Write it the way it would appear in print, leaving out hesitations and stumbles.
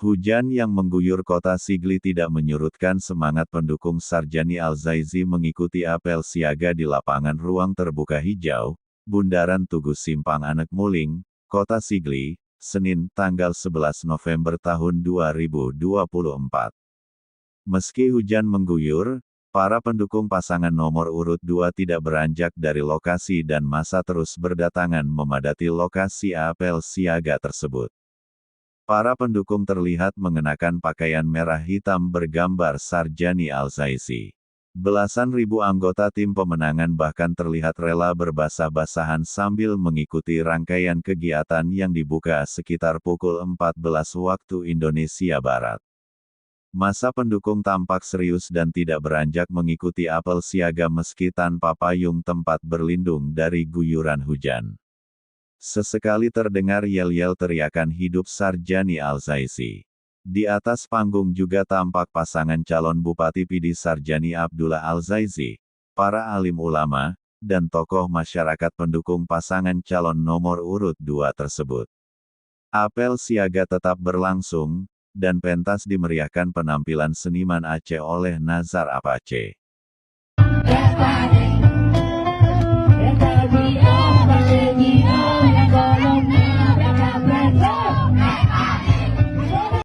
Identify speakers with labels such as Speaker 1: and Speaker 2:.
Speaker 1: Hujan yang mengguyur kota Sigli tidak menyurutkan semangat pendukung Sarjani Al-Zaizi mengikuti apel siaga di lapangan ruang terbuka hijau, Bundaran Tugu Simpang Anek Muling, Kota Sigli, Senin, tanggal 11 November tahun 2024. Meski hujan mengguyur, para pendukung pasangan nomor urut 2 tidak beranjak dari lokasi dan massa terus berdatangan memadati lokasi apel siaga tersebut. Para pendukung terlihat mengenakan pakaian merah hitam bergambar Sarjani Al-Zaizi. Belasan ribu anggota tim pemenangan bahkan terlihat rela berbasah-basahan sambil mengikuti rangkaian kegiatan yang dibuka sekitar pukul 14 waktu Indonesia Barat. Massa pendukung tampak serius dan tidak beranjak mengikuti apel siaga meski tanpa payung tempat berlindung dari guyuran hujan. Sesekali terdengar yel-yel teriakan hidup Sarjani Al-Zaizi. Di atas panggung juga tampak pasangan calon Bupati Pidi Sarjani Abdullah Al-Zaizi, para alim ulama, dan tokoh masyarakat pendukung pasangan calon nomor urut 2 tersebut. Apel siaga tetap berlangsung, dan pentas dimeriahkan penampilan seniman Aceh oleh Nazar Apache.